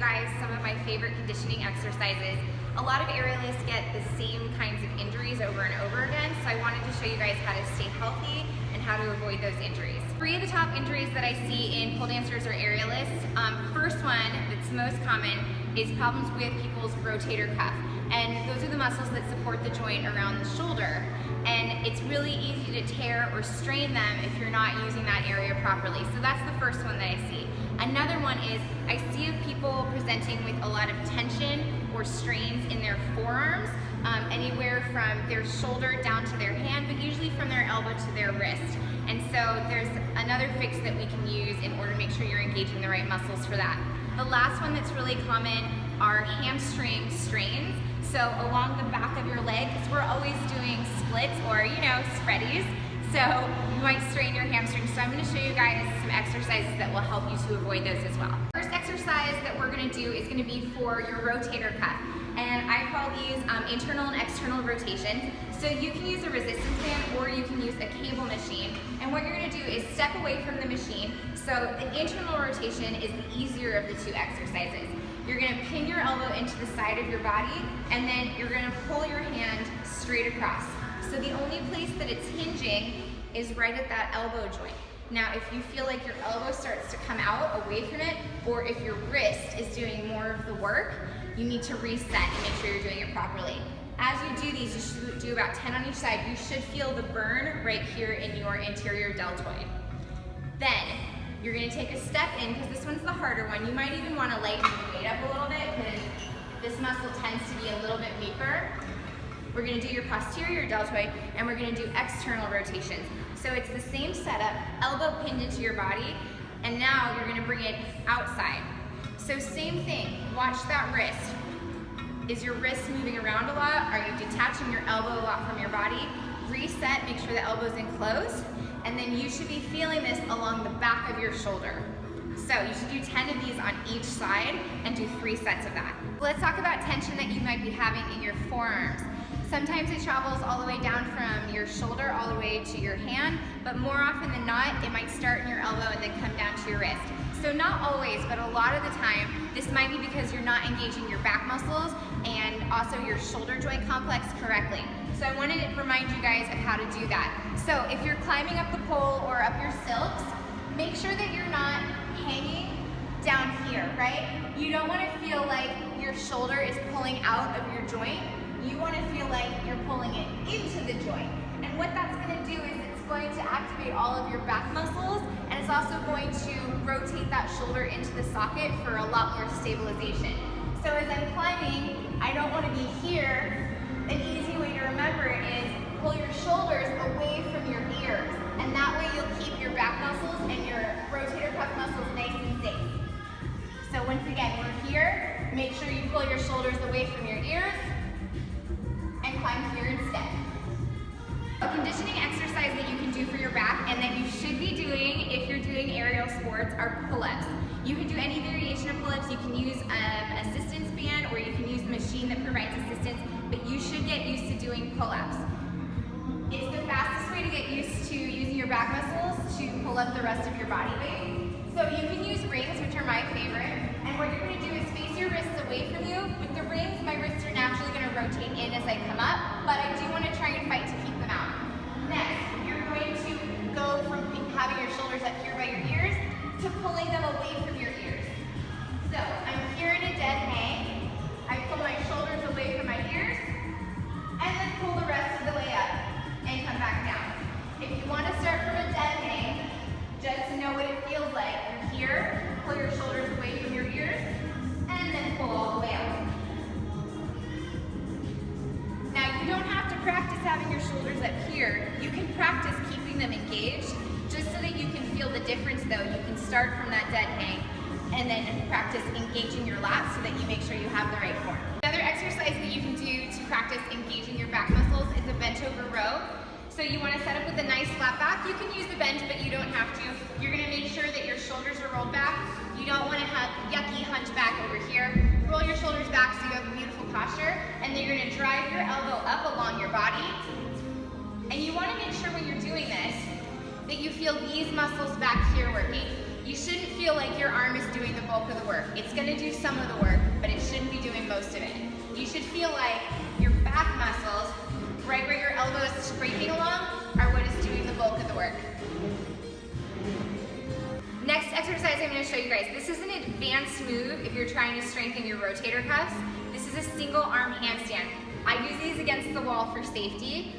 guys some of my favorite conditioning exercises. A lot of aerialists get the same kinds of injuries over and over again, so I wanted to show you guys how to stay healthy and how to avoid those injuries. 3 of the top injuries that I see in pole dancers or aerialists, first one that's most common is problems with people's rotator cuff. And those are the muscles that support the joint around the shoulder. And it's really easy to tear or strain them if you're not using that area properly. So that's the first one that I see. Another one is I see people presenting with a lot of tension or strains in their forearms, anywhere from their shoulder down to their hand, but usually from their elbow to their wrist. And so there's another fix that we can use in order to make sure you're engaging the right muscles for that. The last one that's really common are hamstring strains. So along the back of your leg, because we're always doing splits or, spreadies. So you might strain your hamstrings. So I'm going to show you guys some exercises that will help you to avoid those as well. First exercise that we're going to do is going to be for your rotator cuff. And I call these internal and external rotations. So you can use a resistance band or you can use a cable machine. And what you're going to do is step away from the machine. So the internal rotation is the easier of the 2 exercises. You're going to pin your elbow into the side of your body, and then you're going to pull your hand straight across. So the only place that it's hinging is right at that elbow joint. Now, if you feel like your elbow starts to come out away from it, or if your wrist is doing more of the work, you need to reset and make sure you're doing it properly. As you do these, you should do about 10 on each side. You should feel the burn right here in your anterior deltoid. Then, you're going to take a step in, because this one's the harder one. You might even want to lighten the weight up a little bit, because this muscle tends to be a little bit weaker. We're going to do your posterior deltoid, and we're going to do external rotations. So it's the same setup, elbow pinned into your body, and now you're going to bring it outside. So same thing, watch that wrist. Is your wrist moving around a lot? Are you detaching your elbow a lot from your body? Reset, make sure the elbow's enclosed. And then you should be feeling this along the back of your shoulder. So you should do 10 of these on each side and do 3 sets of that. Let's talk about tension that you might be having in your forearms. Sometimes it travels all the way down from your shoulder all the way to your hand, but more often than not, it might start in your elbow and then come down to your wrist. So not always, but a lot of the time, this might be because you're not engaging your back muscles and also your shoulder joint complex correctly. So I wanted to remind you guys of how to do that. So if you're climbing up the pole or up your silks, make sure that you're not hanging down here, right? You don't want to feel like your shoulder is pulling out of your joint. You want to feel like you're pulling it into the joint. And what that's going to do is it's going to activate all of your back muscles, and it's also going to rotate that shoulder into the socket for a lot more stabilization. So as I'm climbing, I don't want to be here. An easy way to remember is pull your shoulders away from your ears, and that way you'll keep your back muscles and your rotator cuff muscles nice and safe. So once again, we're here. Make sure you pull your shoulders away from your ears and climb here instead. A conditioning exercise that you can do for your back and that you should be doing if you're doing aerial sports are pull-ups. You can do any variation of pull-ups. You can use an assistance band, or you can use the machine that provides assistance, but you should get used to doing pull-ups. It's the fastest way to get used to using your back muscles to pull up the rest of your body weight. So you can use rings, which are my favorite, and what you're going to do is face your wrists away from you. With the rings, my wrists are naturally going to rotate in as I come up, but I do want to try and fight to keep them out. Next, you're going to go from having your shoulders up here by your ears to pulling them away from your ears. So I'm here in a dead hang. I pull my shoulders away from my ears, and then pull the rest of the way up and come back down. If you want to start from a dead hang, just to know what it feels like, you're here, pull your shoulders away from your ears, and then pull all the way out. Now you don't have to practice having your shoulders up here. You can practice keeping them engaged, just so that you can feel the difference though. You can start from that dead hang, and then practice engaging your lats so that you make sure you have the right form. Another exercise that you can do to practice engaging your back muscles is a bent over row. So you want to set up with a nice flat back. You can use the bench, but you don't have to. You're going to make sure that your shoulders are rolled back. You don't want to have yucky hunchback over here. Roll your shoulders back so you have a beautiful posture, and then you're going to drive your elbow up along your body. And you want to make sure when you're doing this that you feel these muscles back here working. You shouldn't feel like your arm is doing the bulk of the work. It's gonna do some of the work, but it shouldn't be doing most of it. You should feel like your back muscles, right where your elbow is scraping along, are what is doing the bulk of the work. Next exercise I'm going to show you guys. This is an advanced move if you're trying to strengthen your rotator cuffs. This is a single arm handstand. I do these against the wall for safety,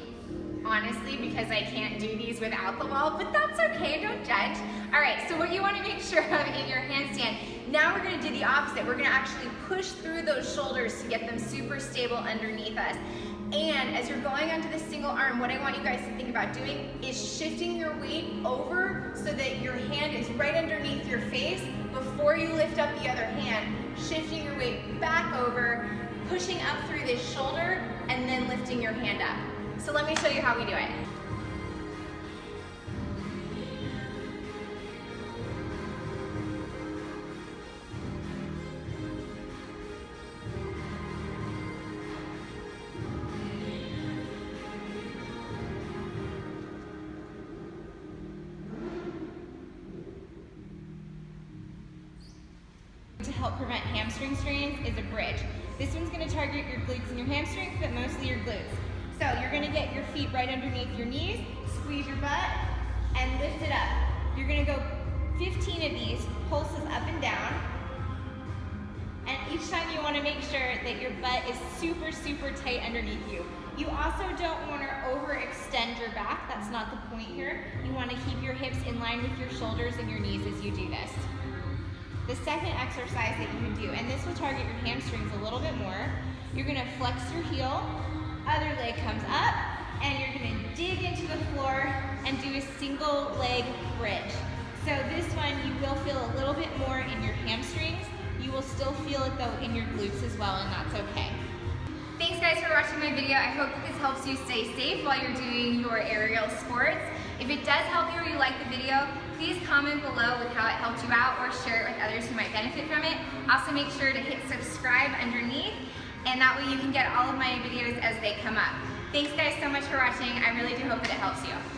honestly, because I can't do these without the wall, but that's okay, don't judge. All right, so what you want to make sure of in your handstand, now we're going to do the opposite. We're going to actually push through those shoulders to get them super stable underneath us. And as you're going onto the single arm, what I want you guys to think about doing is shifting your weight over so that your hand is right underneath your face before you lift up the other hand, shifting your weight back over, pushing up through this shoulder, and then lifting your hand up. So let me show you how we do it. To help prevent hamstring strains is a bridge. This one's going to target your glutes and your hamstrings, but mostly your glutes. So you're going to get your feet right underneath your knees, squeeze your butt, and lift it up. You're going to go 15 of these pulses up and down. And each time you want to make sure that your butt is super, super tight underneath you. You also don't want to overextend your back. That's not the point here. You want to keep your hips in line with your shoulders and your knees as you do this. The second exercise that you can do, and this will target your hamstrings a little bit more, you're going to flex your heel, other leg comes up, and you're going to dig into the floor and do a single leg bridge. So this one you will feel a little bit more in your hamstrings. You will still feel it though in your glutes as well, and that's okay. Thanks guys for watching my video. I hope that this helps you stay safe while you're doing your aerial sports. If it does help you or you like the video, please comment below with how it helped you out or share it with others who might benefit from it. Also make sure to hit subscribe underneath, and that way you can get all of my videos as they come up. Thanks guys so much for watching. I really do hope that it helps you.